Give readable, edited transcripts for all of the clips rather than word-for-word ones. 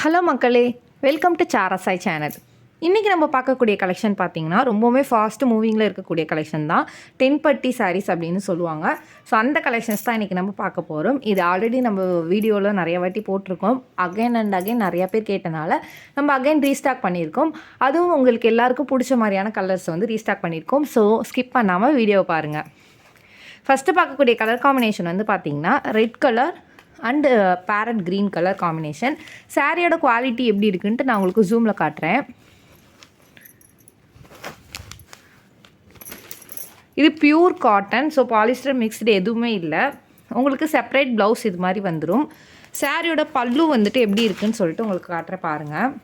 Hello மக்களே, welcome to சாரசாய் channel. இன்றைக்கி நம்ம பார்க்கக்கூடிய கலெக்ஷன் பார்த்திங்கன்னா ரொம்பவுமே ஃபாஸ்ட் மூவிங்கில் இருக்கக்கூடிய கலெக்ஷன் தான். 10 பட்டி சாரீஸ் அப்படின்னு சொல்லுவாங்க. ஸோ அந்த கலெக்ஷன்ஸ் தான் இன்றைக்கி நம்ம பார்க்க போகிறோம். இது ஆல்ரெடி நம்ம வீடியோவில் நிறைய வாட்டி போட்டிருக்கோம். அகைன் அண்ட் அகைன் நிறையா பேர் கேட்டனால நம்ம அகைன் ரீஸ்டாக் பண்ணியிருக்கோம். அதுவும் உங்களுக்கு எல்லாருக்கும் பிடிச்ச மாதிரியான கலர்ஸ் வந்து ரீஸ்டாக் பண்ணியிருக்கோம். ஸோ ஸ்கிப் பண்ணாமல் வீடியோவை பாருங்கள். ஃபஸ்ட்டு பார்க்கக்கூடிய கலர் காம்பினேஷன் வந்து பார்த்திங்கன்னா red colour and farad green colour combination. சாரியோட குவாலிட்டி எப்படி இருக்குன்ட்டு நான் உங்களுக்கு ஜூமில் காட்டுறேன். இது pure cotton. So polyester mixed எதுவுமே இல்லை. உங்களுக்கு செப்பரேட் ப்ளவுஸ் இது மாதிரி வந்துடும். சாரியோட பல்லு வந்துட்டு எப்படி இருக்குன்னு சொல்லிட்டு உங்களுக்கு காட்டுற பாருங்கள்.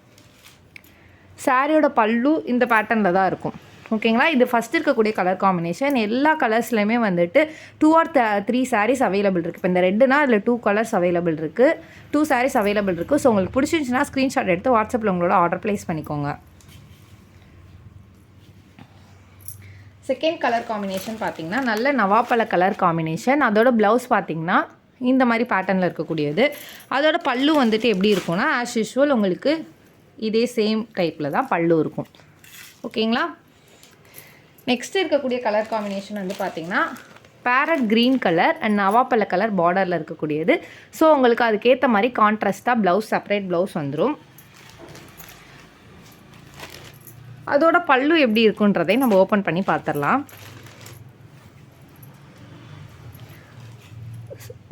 சாரியோட பல்லு இந்த பேட்டர்னில் தான் இருக்கும். ஓகேங்களா. இது ஃபஸ்ட் இருக்கக்கூடிய கலர் காம்பினேஷன். எல்லா கலர்ஸ்லையுமே வந்துட்டு 2 or 3 சாரீஸ் அவைலபிள் இருக்குது. இப்போ இந்த ரெட்டுனா அதில் 2 கலர்ஸ் அவைலபிள் இருக்குது, 2 சாரீஸ் அவைலபிள் இருக்குது. ஸோ உங்களுக்கு பிடிச்சிருந்துச்சுன்னா ஸ்க்ரீன்ஷாட் எடுத்து வாட்ஸ்அப்பில் உங்களோட ஆர்டர் ப்ளேஸ் பண்ணிக்கோங்க. செகண்ட் கலர் காம்பினேஷன் பார்த்திங்கன்னா நல்ல நவாப்பழ கலர் காம்பினேஷன். அதோட ப்ளவுஸ் பார்த்திங்கன்னா இந்த மாதிரி பேட்டர்னில் இருக்கக்கூடியது. அதோட பல்லு வந்துட்டு எப்படி இருக்கும்னா ஆஸ் யூஷுவல் உங்களுக்கு இதே சேம் டைப்பில் தான் பல்லு இருக்கும். ஓகேங்களா. நெக்ஸ்ட் இருக்கக்கூடிய கலர் காம்பினேஷன் வந்து பார்த்திங்கன்னா பேரட் க்ரீன் கலர் அண்ட் நவாப்பழ கலர் பார்டரில் இருக்கக்கூடியது. ஸோ உங்களுக்கு அதுக்கேற்ற மாதிரி கான்ட்ராஸ்ட்டாக ப்ளவுஸ் செப்பரேட் ப்ளவுஸ் வந்துடும். அதோட பல்லு எப்படி இருக்குன்றதை நம்ம ஓப்பன் பண்ணி பார்த்துடலாம்.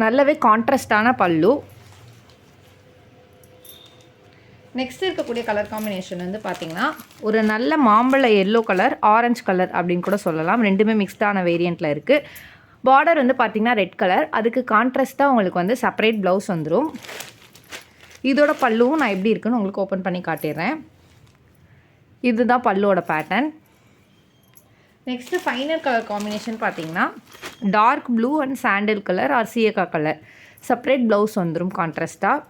நல்லாவே கான்ட்ராஸ்டான பல்லு. நெக்ஸ்ட் இருக்கக்கூடிய கலர் காம்பினேஷன் வந்து பார்த்திங்கன்னா ஒரு நல்ல மாம்பழ எல்லோ கலர், ஆரஞ்சு கலர் அப்படின்னு கூட சொல்லலாம். ரெண்டுமே மிக்ஸ்டான வேரியண்ட்டில் இருக்குது. பார்டர் வந்து பார்த்திங்கன்னா ரெட் கலர். அதுக்கு கான்ட்ராஸ்ட்டாக உங்களுக்கு வந்து செப்பரேட் ப்ளவுஸ் வந்துடும். இதோட பல்லுவும் நான் எப்படி இருக்குன்னு உங்களுக்கு ஓப்பன் பண்ணி காட்டிடுறேன். இதுதான் பல்லுவோட pattern. Next final colour combination பார்த்திங்கன்னா dark blue and sandal colour or சீயக்கா கலர். செப்பரேட் ப்ளவுஸ் வந்துடும் கான்ட்ராஸ்ட்டாக.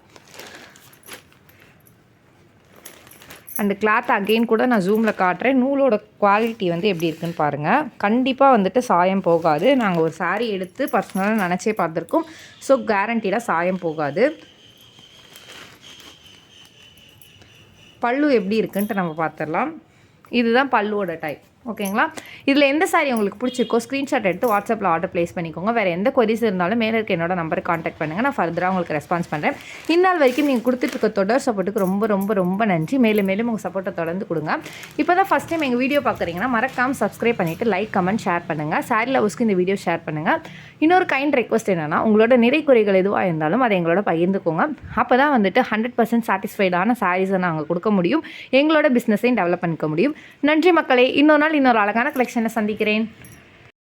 அண்டு கிளாத் அகெயின் கூட நான் ஜூமில் காட்டுறேன். நூலோட குவாலிட்டி வந்து எப்படி இருக்குன்னு பாருங்கள். கண்டிப்பாக வந்துட்டு சாயம் போகாது. நாங்கள் ஒரு சாரீ எடுத்து பர்சனலாக நினச்சே பார்த்துருக்கோம். ஸோ கேரண்டீடாக சாயம் போகாது. பல்லு எப்படி இருக்குன்ட்டு நம்ம பார்த்துடலாம். இதுதான் பல்லுவோட டைப். ஓகேங்களா. இதில் எந்த சாரீ உங்களுக்கு பிடிச்சிருக்கோ ஸ்க்ரீன்ஷாட் எடுத்து வாட்ஸ்அப்பில் ஆர்டர் ப்ளேஸ் பண்ணிக்கோங்க. வேறு எந்த கொரிஸ் இருந்தாலும் மேலே இருக்க என்னோட நம்பருக்கு காண்டாக்ட் பண்ணுங்கள். நான் ஃபர்தராக உங்களுக்கு ரெஸ்பான்ஸ் பண்ணுறேன். இந்நாள் வரைக்கும் நீங்கள் கொடுத்துட்ருக்க தொடர் சப்போர்ட்டுக்கு ரொம்ப ரொம்ப ரொம்ப நன்றி. மேலும் மேலும் உங்கள் சப்போர்ட்டை தொடர்ந்து கொடுங்க. இப்போ தான் ஃபஸ்ட் டைம் எங்கள் வீடியோ பார்க்குறீங்கன்னா மறக்காமல் சப்ஸ்கிரைப் பண்ணிவிட்டு லைக், கமெண்ட், ஷேர் பண்ணுங்கள். சாரி லவர்ஸ்க்கு இந்த வீடியோ ஷேர் பண்ணுங்கள். இன்னொரு கைண்ட் ரெக்வஸ்ட் என்னென்னா உங்களோட நிறை குறைகள் எதுவாக இருந்தாலும் அதை எங்களோட பகிர்ந்துக்கோங்க. அப்போ தான் வந்துட்டு 100% சாட்டிஸ்ஃபைடான சாரீஸை நாங்கள் கொடுக்க முடியும். எங்களோட பிஸ்னஸையும் டெவலப் பண்ணிக்க முடியும். நன்றி மக்களே. இன்னொரு நாள் இன்னொரு அழகான கலெக்ஷனை சந்திக்கிறேன்.